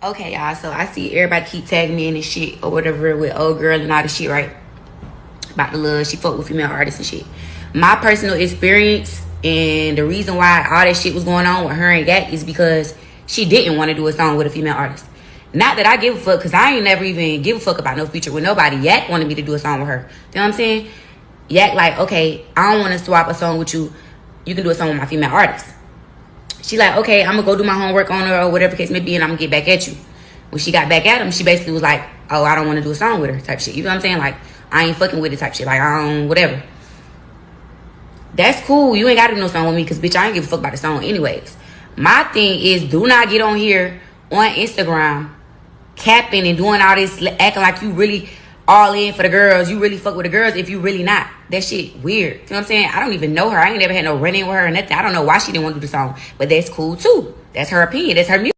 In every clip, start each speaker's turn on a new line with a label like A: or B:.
A: Okay, y'all. So I see everybody keep tagging me in this shit or whatever with old girl and all this shit, right? About the love she fuck with female artists and shit. My personal experience and the reason why all that shit was going on with her and Yak is because she didn't want to do a song with a female artist. Not that I give a fuck, because I ain't never even give a fuck about no feature with nobody. Yak wanted me to do a song with her. You know what I'm saying? Yak like, okay, I don't want to swap a song with you. You can do a song with my female artist. She like, okay, I'm gonna go do my homework on her or whatever the case may be, and I'm gonna get back at you. When she got back at him, she basically was like, oh, I don't want to do a song with her type shit. You know what I'm saying? Like, I ain't fucking with it type shit. Like, I don't, whatever. That's cool. You ain't got to do no song with me because, bitch, I ain't give a fuck about the song anyways. My thing is, do not get on here on Instagram capping and doing all this, acting like you really all in for the girls. You really fuck with the girls if you really not. That shit weird. You know what I'm saying? I don't even know her. I ain't never had no run-in with her or nothing. I don't know why she didn't want to do the song. But that's cool, too. That's her opinion. That's her music.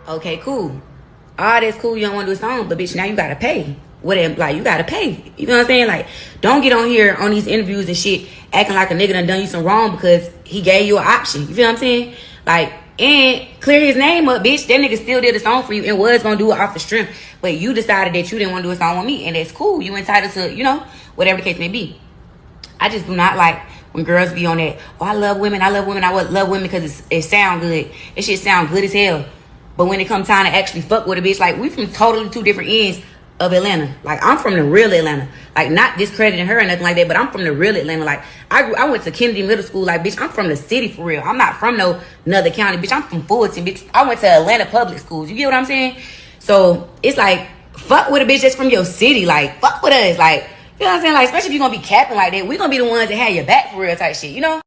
A: Okay, cool. All that's cool. You don't want to do a song, but bitch, now you gotta pay. Whatever, like you gotta pay. You know what I'm saying? Like, don't get on here on these interviews and shit acting like a nigga done you some wrong because he gave you an option. You feel what I'm saying? Like, and clear his name up, bitch. That nigga still did a song for you and was gonna do it off the strength, but you decided that you didn't want to do a song with me, and that's cool. You entitled to, whatever the case may be. I just do not like when girls be on that. Oh, I love women. I love women. I love women because it sound good. It shit sound good as hell. But when it comes time to actually fuck with a bitch, like we from totally two different ends of Atlanta. Like I'm from the real Atlanta. Like not discrediting her or nothing like that, but I'm from the real Atlanta. Like I went to Kennedy Middle School. Like bitch, I'm from the city for real. I'm not from no another county, bitch. I'm from Fulton, bitch. I went to Atlanta public schools. You get what I'm saying? So it's like fuck with a bitch that's from your city. Like fuck with us. Like you know what I'm saying? Like especially if you're gonna be capping like that, we gonna be the ones that have your back for real type shit. You know?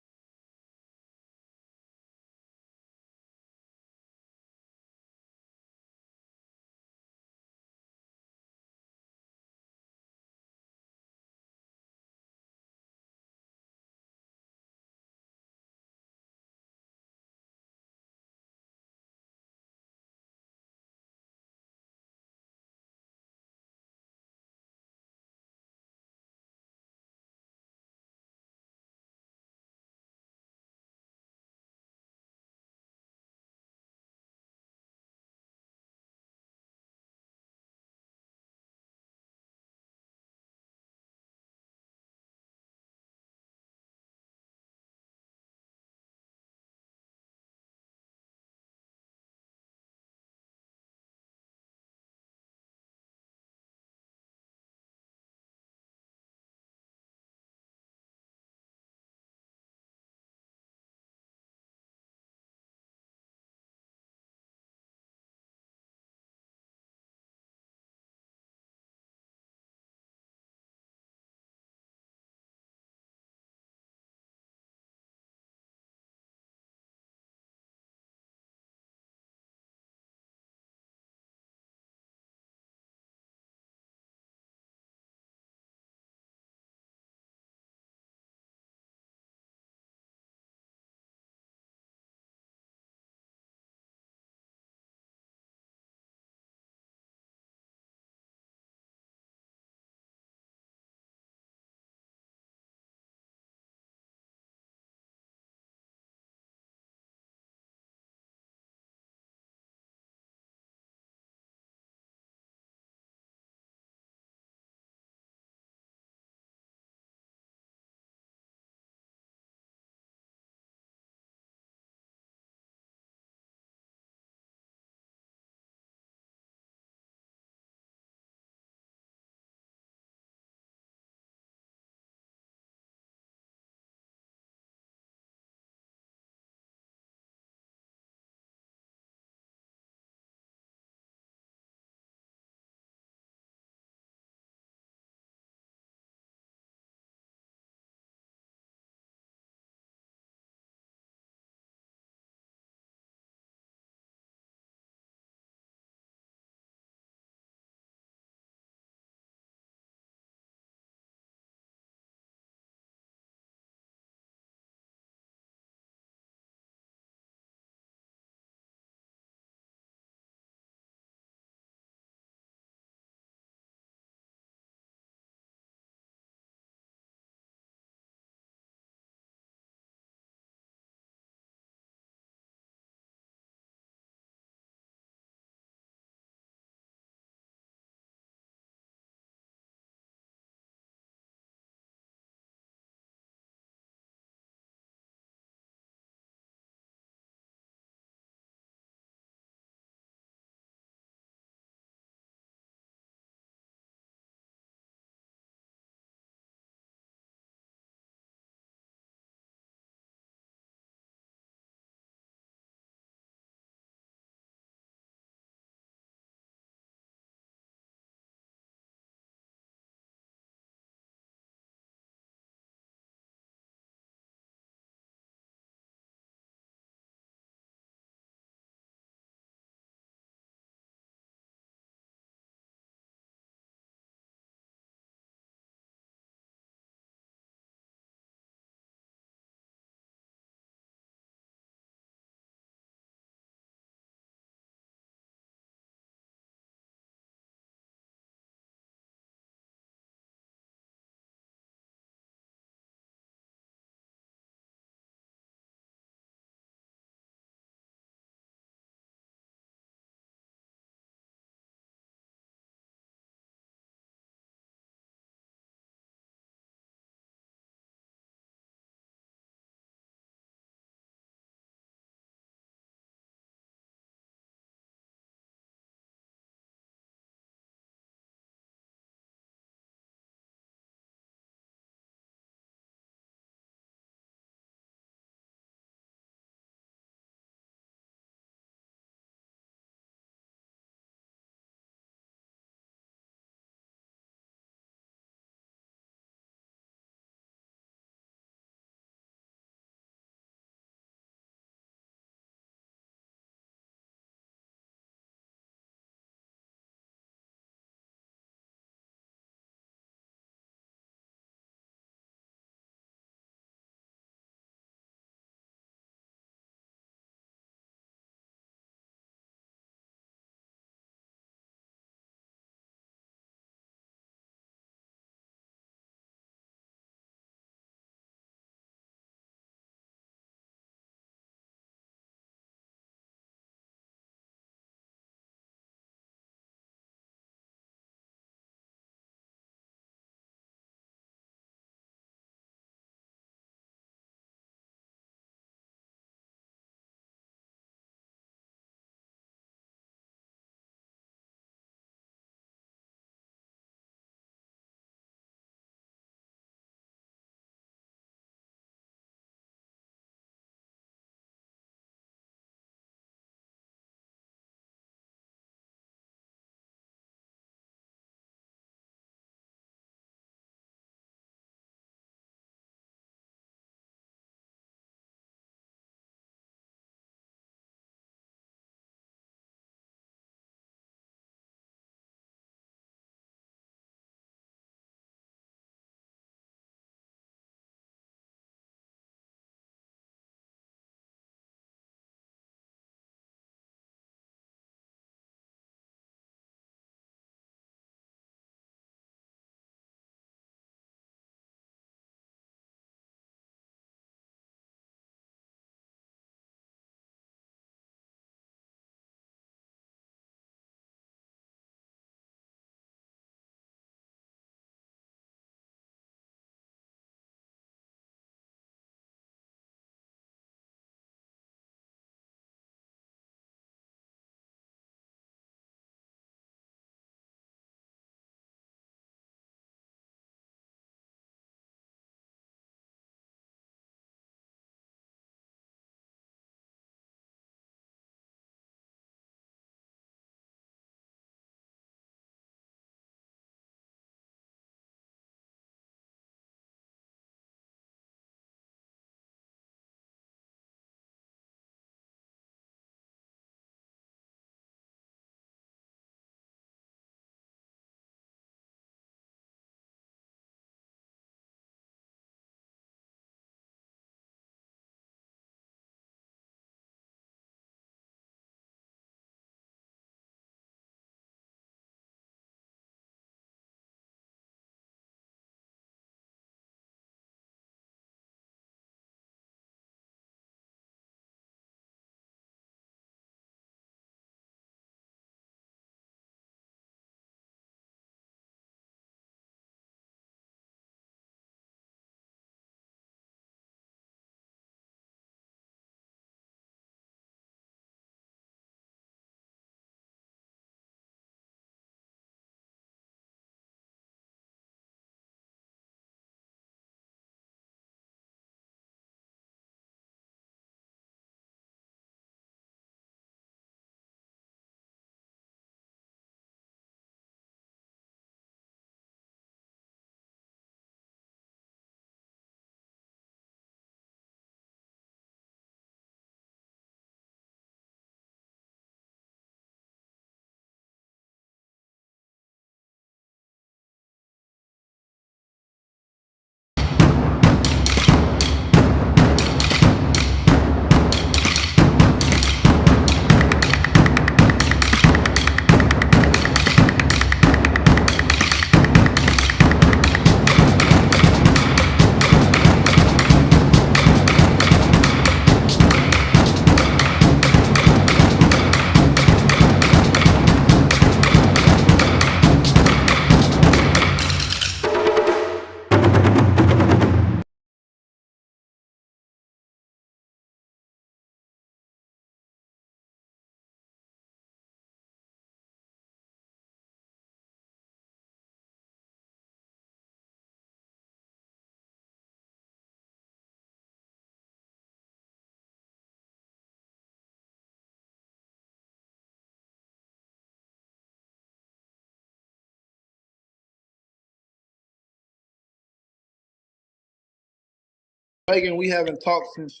B: Megan, we haven't talked since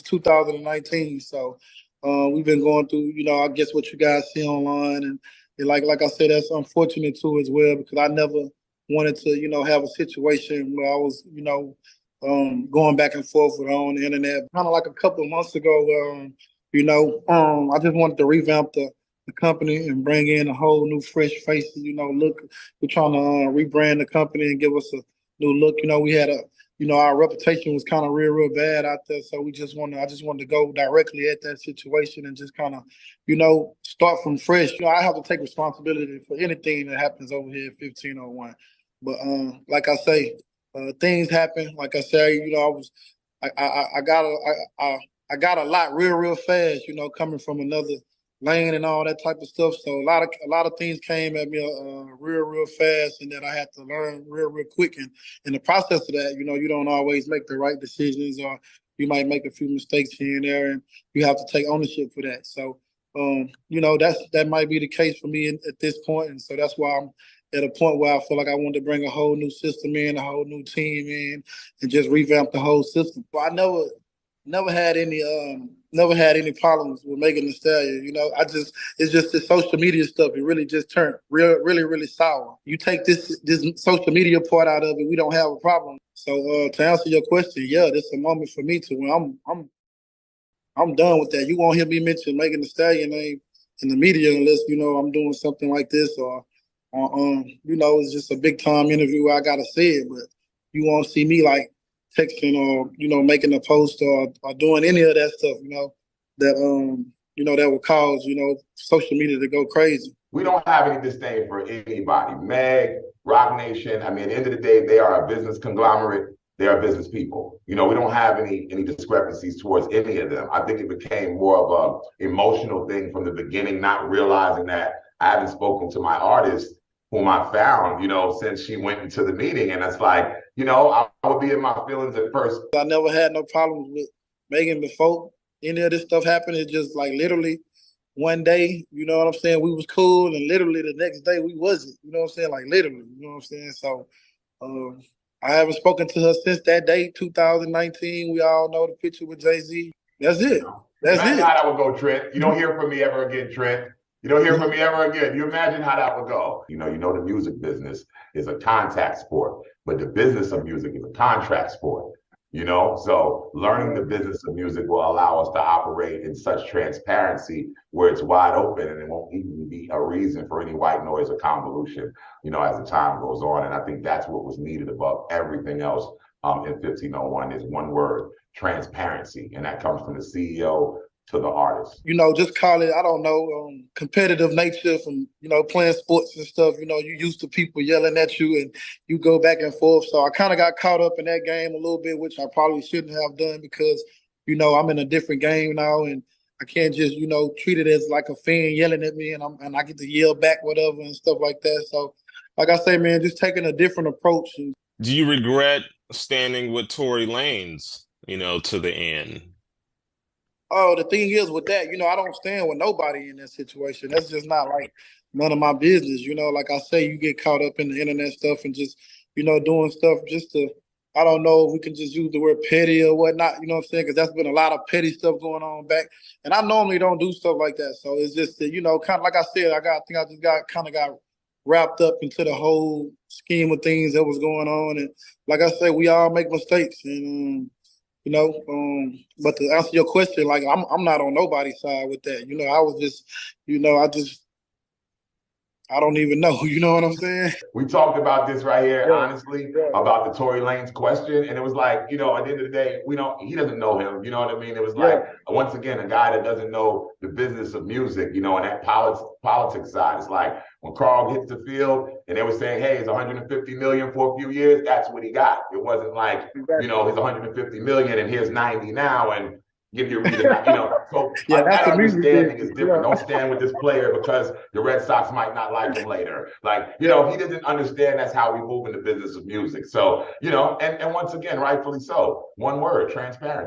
B: 2019. So we've been going through, I guess what you guys see online, and like I said, that's unfortunate too as well because I never wanted to, have a situation where I was, going back and forth with her on the internet. Kind of like a couple of months ago, I just wanted to revamp the company and bring in a whole new fresh face. Look, we're trying to rebrand the company and give us a new look. We had our reputation was kind of real bad out there. So I just wanted to go directly at that situation and just kind of, start from fresh. I have to take responsibility for anything that happens over here at 1501. But like I say, things happen. Like I say, I got a lot real fast. Coming from another lane and all that type of stuff. So a lot of things came at me real fast, and then I had to learn real quick. And in the process of that, you don't always make the right decisions, or you might make a few mistakes here and there, and you have to take ownership for that. So, that might be the case for me at this point, and so that's why I'm at a point where I feel like I want to bring a whole new system in, a whole new team in, and just revamp the whole system. But I never had any problems with Megan Thee Stallion. It's just the social media stuff. It really just turned really sour. You take this social media part out of it, we don't have a problem. So to answer your question, yeah, this is a moment for me to when I'm done with that. You won't hear me mention Megan Thee Stallion name in the media unless I'm doing something like this, or it's just a big time interview where I gotta say it. But you won't see me like texting or making a post or doing any of that stuff. That would cause social media to go crazy.
C: We don't have any disdain for anybody. Meg, Rock Nation. I mean, at the end of the day, they are a business conglomerate. They are business people. We don't have any discrepancies towards any of them. I think it became more of a emotional thing from the beginning, not realizing that I haven't spoken to my artist whom I found, since she went into the meeting. And it's like, I would be in my feelings at first.
B: I never had no problems with Megan before any of this stuff happened. It's just like literally one day, you know what I'm saying, we was cool, and literally the next day we wasn't. You know what I'm saying? Like literally, you know what I'm saying? So um, I haven't spoken to her since that day, 2019. We all know the picture with Jay-Z. That's it. That's
C: Imagine
B: it.
C: how that would go, Trent. You don't hear from me ever again, Trent. You don't hear from me ever again. You imagine how that would go. The music business is a contact sport, but the business of music is a contract sport. So learning the business of music will allow us to operate in such transparency where it's wide open and it won't even be a reason for any white noise or convolution, as the time goes on. And I think that's what was needed above everything else in 1501 is one word, transparency. And that comes from the CEO to the artist.
B: Just call it, I don't know, competitive nature from, playing sports and stuff. You used to people yelling at you and you go back and forth. So I kind of got caught up in that game a little bit, which I probably shouldn't have done because, I'm in a different game now and I can't just, treat it as like a fan yelling at me and I get to yell back, whatever, and stuff like that. So, like I say, man, just taking a different approach.
D: Do you regret standing with Tory Lanez, to the end?
B: Oh, the thing is with that, I don't stand with nobody in that situation. That's just not like none of my business. Like I say, you get caught up in the internet stuff and just, doing stuff just to, I don't know if we can just use the word petty or whatnot, you know what I'm saying? Because that's been a lot of petty stuff going on back. And I normally don't do stuff like that. So it's just that, kind of like I said, I think I just got wrapped up into the whole scheme of things that was going on. And like I said, we all make mistakes. And, but to answer your question, like I'm not on nobody's side with that. I was just, I don't even know. You know what I'm saying?
C: We talked about this right here,
B: Yeah.
C: honestly,
B: Yeah.
C: about the Tory Lanez question. And it was like, at the end of the day, he doesn't know him. You know what I mean? It was like, once again, a guy that doesn't know the business of music, and that politics side. It's like when Carl hits the field and they were saying, hey, it's 150 million for a few years. That's what he got. It wasn't like, he's 150 million and here's 90 now. And give you a reason, So
B: yeah,
C: that understanding is different.
B: Yeah.
C: Don't stand with this player because the Red Sox might not like him later. Like, he doesn't understand that's how we move in the business of music. So, and once again, rightfully so. One word, transparent.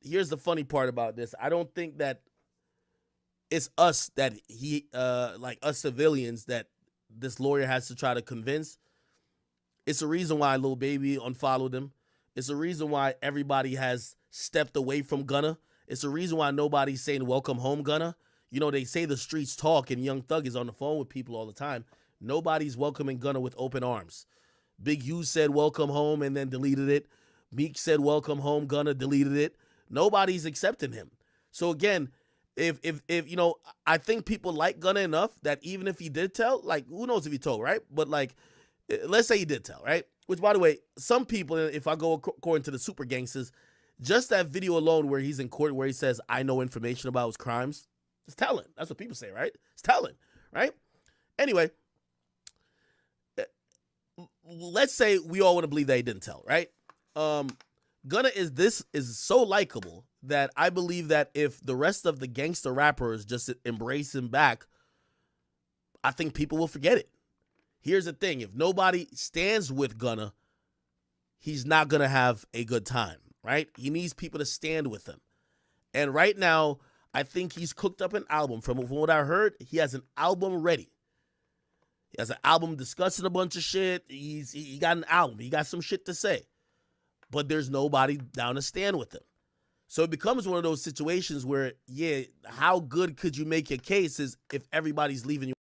E: here's the funny part about this. I don't think that it's us that like us civilians that this lawyer has to try to convince. It's a reason why Lil Baby unfollowed him. It's a reason why everybody has stepped away from Gunna. It's a reason why nobody's saying welcome home, Gunna. You know, they say the streets talk and Young Thug is on the phone with people all the time. Nobody's welcoming Gunna with open arms. Big U said welcome home and then deleted it. Meek said welcome home, Gunna deleted it. Nobody's accepting him. So again, if you know, I think people like Gunna enough that even if he did tell, like who knows if he told, right? But like, let's say he did tell, right? Which, by the way, some people, if I go according to the super gangsters, just that video alone where he's in court where he says, I know information about his crimes, it's telling. That's what people say, right? It's telling, right? Anyway, let's say we all want to believe that he didn't tell, right? Gunna is so likable that I believe that if the rest of the gangster rappers just embrace him back, I think people will forget it. Here's the thing. If nobody stands with Gunna, he's not going to have a good time, right? He needs people to stand with him. And right now, I think he's cooked up an album. From what I heard, he has an album ready. He has an album discussing a bunch of shit. He got an album. He got some shit to say. But there's nobody down to stand with him. So it becomes one of those situations where, yeah, how good could you make your case is if everybody's leaving you.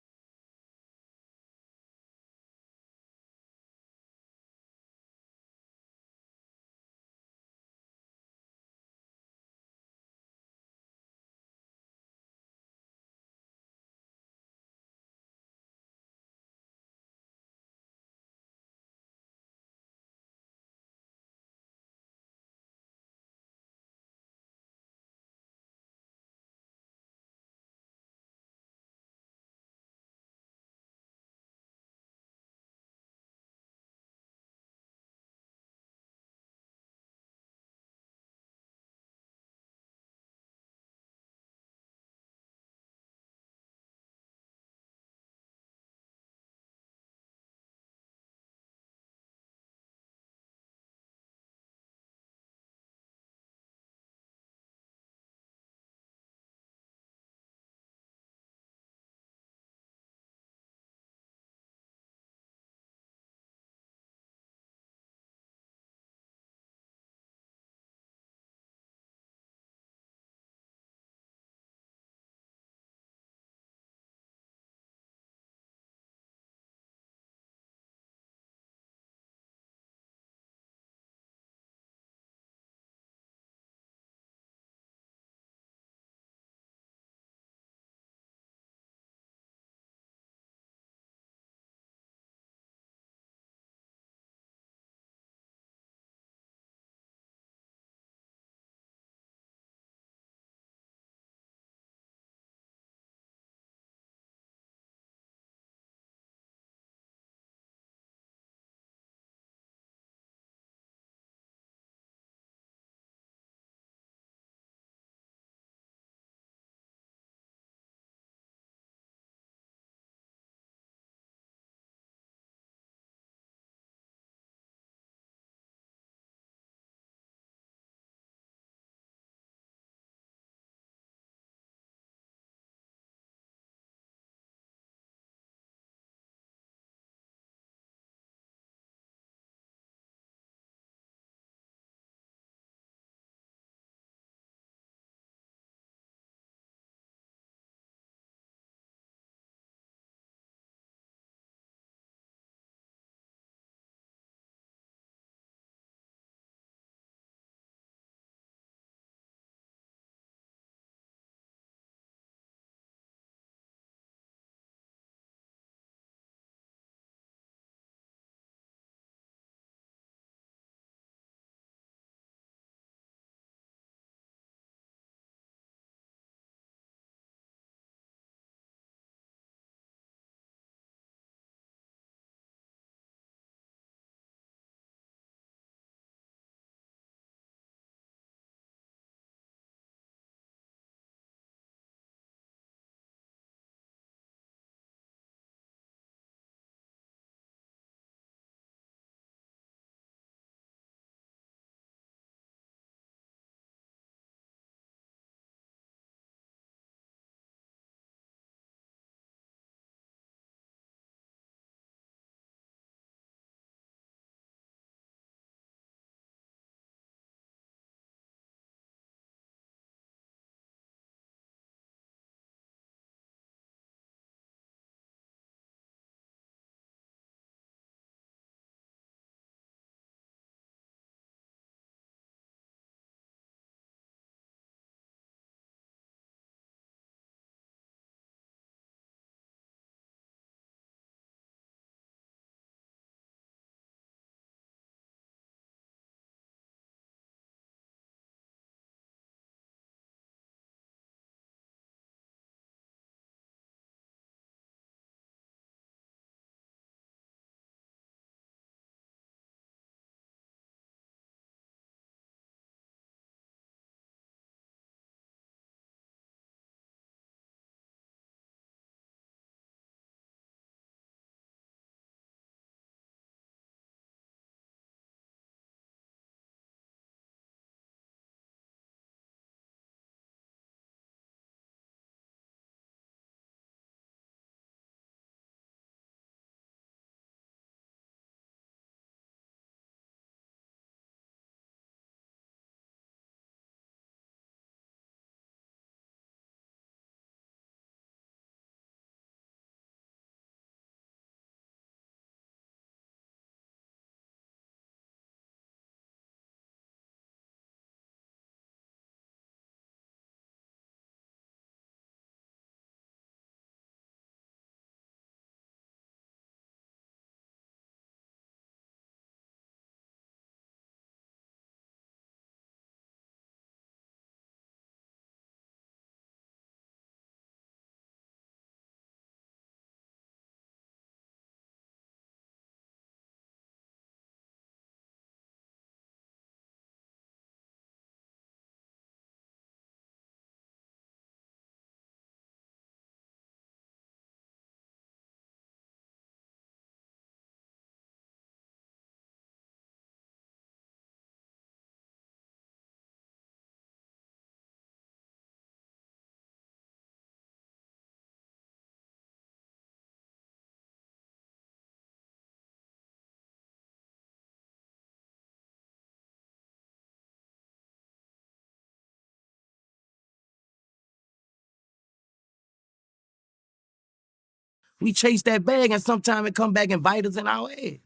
E: We chase that bag and sometimes it come back and bite us in our head.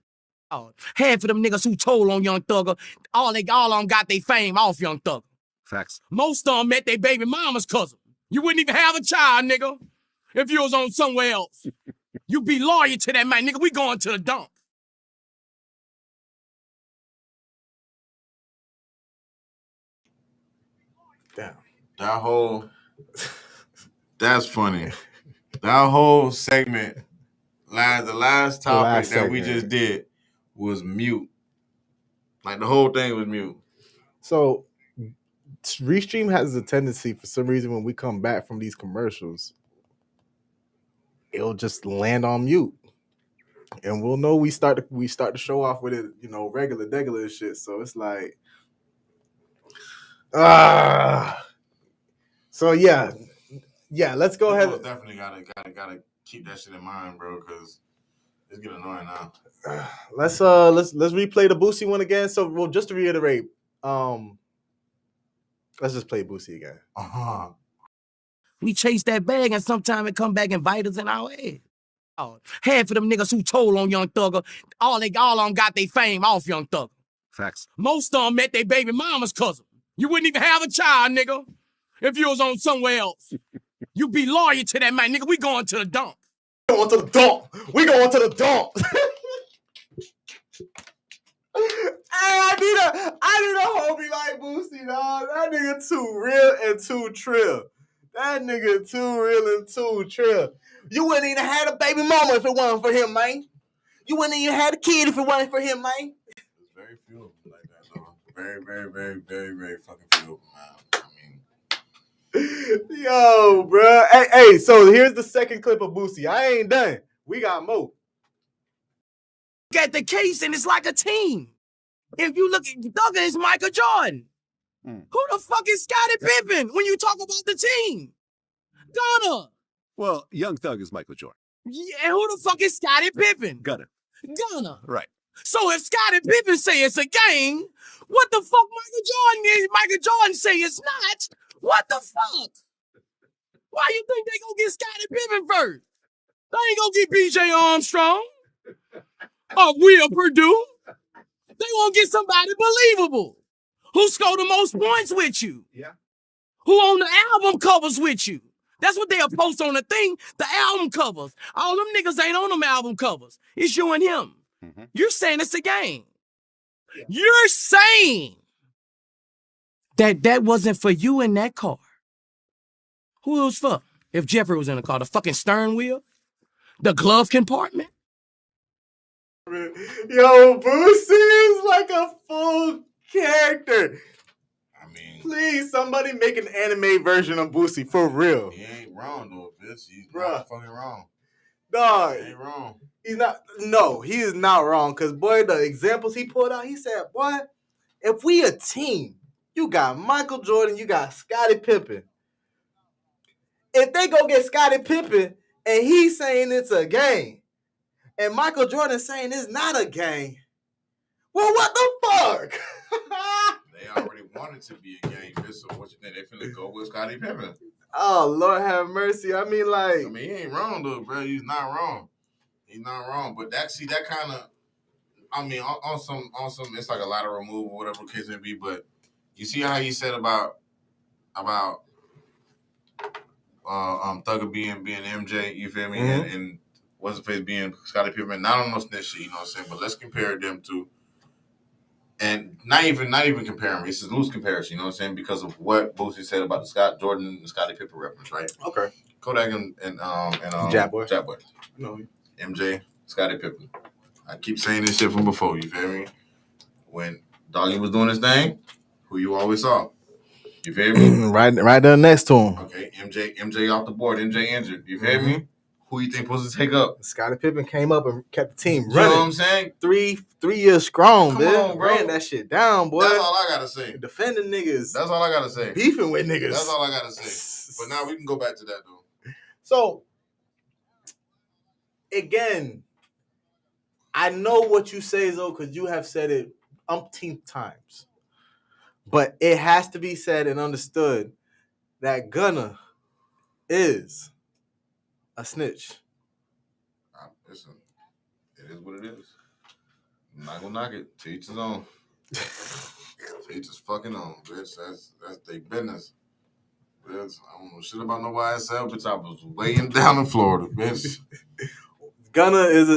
E: Oh, half of them niggas who told on Young Thugger, all of them got their fame off Young Thugger.
F: Facts.
E: Most of them met their baby mama's cousin. You wouldn't even have a child, nigga, if you was on somewhere else. You be loyal to that man, nigga. We going to the dump.
G: Damn. That's funny. That whole segment, the last topic that we just did was mute. Like the whole thing was mute.
F: So Restream has a tendency for some reason when we come back from these commercials, it'll just land on mute. And we'll know we start to show off with it, regular shit. So it's like so yeah, let's go ahead.
G: Definitely gotta keep that shit in mind, bro, because it's getting annoying now.
F: Let's replay the Boosie one again. So just to reiterate, let's just play Boosie again.
E: We chase that bag and sometimes it come back and bite us in our head. Oh, half of them niggas who told on Young Thugger, all of them got their fame off Young Thugger.
F: Facts.
E: Most of them met their baby mama's cousin. You wouldn't even have a child, nigga, if you was on somewhere else. You be loyal to that man, nigga. We going to the dump.
F: We going to the dump. Hey, I need a homie like Boosie, dog. That nigga too real and too trill. You wouldn't even had a baby mama if it wasn't for him, man. You wouldn't even had a kid if it wasn't for him, man.
G: There's very few of them like that, though. Very, very, very, very, very fucking few of them, man.
F: Yo, bro. Hey, so here's the second clip of Boosie. I ain't done. We got more.
E: Get the case and it's like a team. If you look at Thugger, it's Michael Jordan. Who the fuck is Scottie Pippen when you talk about the team? Gunna.
H: Well, Young Thug is Michael Jordan.
E: Yeah, and who the fuck is Scottie Pippen?
H: Gunna. Right.
E: So if Scottie Pippen say it's a game, what the fuck Michael Jordan say it's not? What the fuck? Why you think they gonna get Scottie Pippen first? They ain't gonna get B.J. Armstrong or Will Purdue. They won't get somebody believable. Who scored the most points with you?
F: Yeah.
E: Who on the album covers with you? That's what they'll post on the thing, the album covers. All them niggas ain't on them album covers. It's you and him. Mm-hmm. You're saying it's a game. Yeah. You're saying that wasn't for you in that car. Who it was for? If Jeffrey was in the car, the fucking steering wheel? The glove compartment?
F: Yo, Boosie is like a full character.
G: I mean,
F: please, somebody make an anime version of Boosie for real.
G: He ain't wrong though, bitch. He's not fucking wrong.
F: Dog,
G: he ain't wrong.
F: He's not. No, he is not wrong. Cause boy, the examples he pulled out, he said, "Boy, if we a team, you got Michael Jordan, you got Scottie Pippen. If they go get Scottie Pippen and he's saying it's a game." And Michael Jordan saying it's not a game. Well, what the fuck?
G: They already wanted to be a game, bitch. So what you think? They finna go with Scottie Pippen?
F: Oh, Lord have mercy. I mean,
G: he ain't wrong though, bro. He's not wrong. But that kind of, on some, it's like a lot of removal, whatever the case may be. But you see how he said about Thugger being MJ. You feel me? Mm-hmm. And what's the face being Scottie Pippen? Not on no snitch shit, you know what I'm saying? But let's compare them to, and not even compare them. It's a loose comparison, you know what I'm saying? Because of what Boosie said about the Scott Jordan and Scottie Pippen reference, right?
F: Okay.
G: Kodak and
F: Jab Boy.
G: No, MJ, Scottie Pippen. I keep saying this shit from before. You feel me? When Doggy was doing his thing, who you always saw. You feel me?
F: right there next to him.
G: Okay, MJ off the board. MJ injured. You feel me? Who you think supposed to take up?
F: Scottie Pippen came up and kept the team running.
G: You know what I'm saying?
F: 3 years strong,
G: Come
F: man.
G: on, bro.
F: Ran that shit down, boy.
G: That's all I gotta say.
F: Defending niggas.
G: That's all I gotta say.
F: Beefing with niggas.
G: That's all I gotta say. But now we can go back to that though.
F: So, again, I know what you say, though, because you have said it umpteenth times. But it has to be said and understood that Gunna is a snitch.
G: Listen, it is what it is. I'm not gonna knock it. To each his own. To each his fucking own, bitch. That's their business. Bitch, I don't know shit about no YSL, bitch. I was laying down in Florida, bitch.
F: Gunna is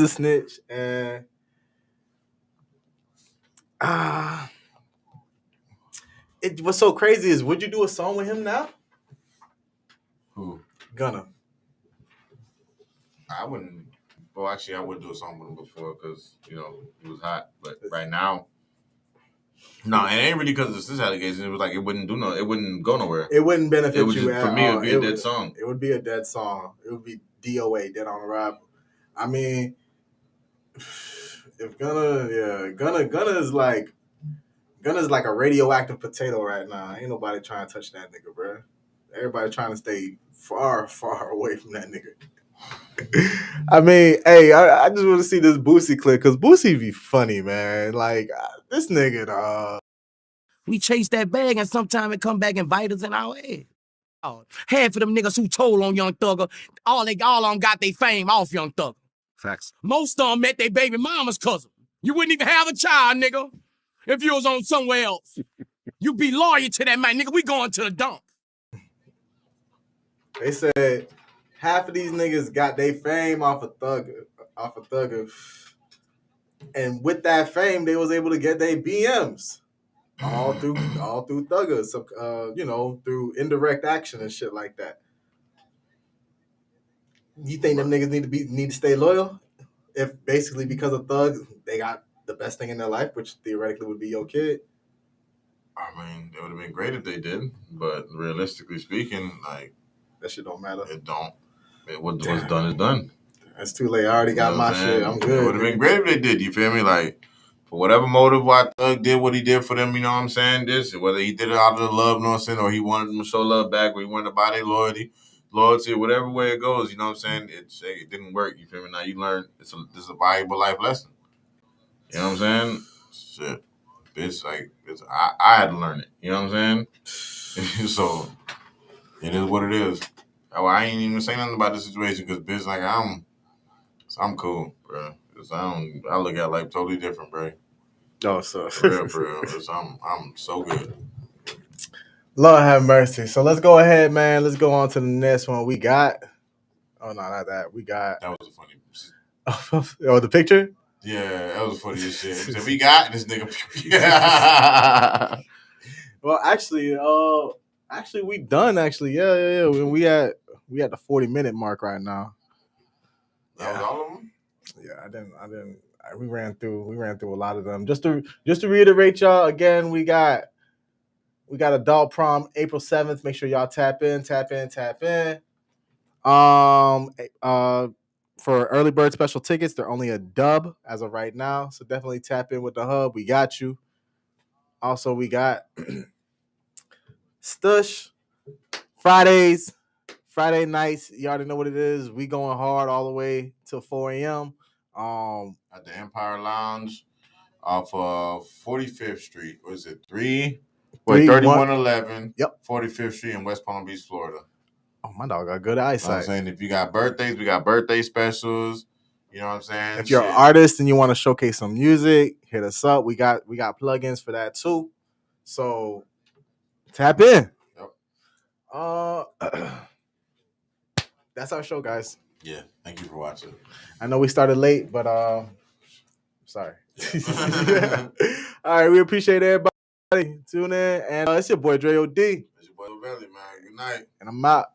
F: a snitch, and what's so crazy is, would you do a song with him now?
G: Who?
F: Gunna.
G: I wouldn't. Well, actually, I would do a song with him before because he was hot. But right now, no, it ain't really because of this allegation. It was like it wouldn't go nowhere.
F: It wouldn't benefit
G: It would
F: you
G: just, for me, it would be a dead song.
F: It would be a dead song. It would be DOA, dead on arrival. I mean, if Gunna is like a radioactive potato right now. Ain't nobody trying to touch that nigga, bro. Everybody trying to stay far, far away from that nigga. I mean, hey, I just want to see this Boosie clip because Boosie be funny, man. Like, this nigga,
I: We chase that bag and sometimes it come back and bite us in our head. Oh, half of them niggas who told on Young Thugger, all of them got their fame off Young Thugger.
H: Facts.
I: Most of them met their baby mama's cousin. You wouldn't even have a child, nigga, if you was on somewhere else. You be loyal to that man, nigga. We going to the dump.
F: they said half of these niggas got their fame off of Thugger. And with that fame, they was able to get their BMs. All through Thugger, so through indirect action and shit like that. You think them niggas need to stay loyal? If basically because of Thug, they got the best thing in their life, which theoretically would be your kid.
G: I mean, it would have been great if they did, but realistically speaking, like
F: That shit don't matter.
G: it don't. What's done is done.
F: That's too late. I already got my shit. I'm good.
G: It would have been great if they did. You feel me? Like, for whatever motive why Thug did what he did for them, you know what I'm saying? Whether he did it out of the love, you know what I'm saying, or he wanted them to show love back, or he wanted to buy their loyalty, whatever way it goes, you know what I'm saying? It didn't work. You feel me? Now you learn this is a valuable life lesson. You know what I'm saying? Shit. I had to learn it. You know what I'm saying? So it is what it is. I ain't even saying nothing about the situation because bitch, like I'm cool, bro. Cause I look at life totally different, bro.
F: Oh, so
G: For real. I'm so good.
F: Lord have mercy. So let's go ahead, man. Let's go on to the next one. We got. Oh no, not that. We got.
G: That was funny.
F: Oh, the picture.
G: Yeah, that was funny as shit. So we got this nigga.
F: Well, actually, we done. Actually, yeah. We at the 40-minute mark right now.
G: That was all of them.
F: Yeah, I didn't. We ran through a lot of them. Just to reiterate, y'all again, we got Adult Prom April 7th. Make sure y'all tap in. For early bird special tickets, they're only a dub as of right now, so definitely tap in with the hub. We got you. Also, we got Stush Friday nights. You already know what it is. We going hard all the way till 4 a.m.
G: At the Empire Lounge off of 45th Street. What is it? 3111.
F: Yep.
G: 45th Street in West Palm Beach, Florida.
F: Oh, my dog got good eyesight.
G: You know what I'm saying? If you got birthdays, we got birthday specials. You know what I'm saying?
F: If you're an artist and you want to showcase some music, hit us up. We got plugins for that too. So tap in. Yep. That's our show, guys.
G: Yeah. Thank you for watching.
F: I know we started late, but sorry. Yeah. All right, we appreciate everybody tuning in, and it's your boy Dre OD.
G: It's your boy Belly, man. Good night.
F: And I'm out.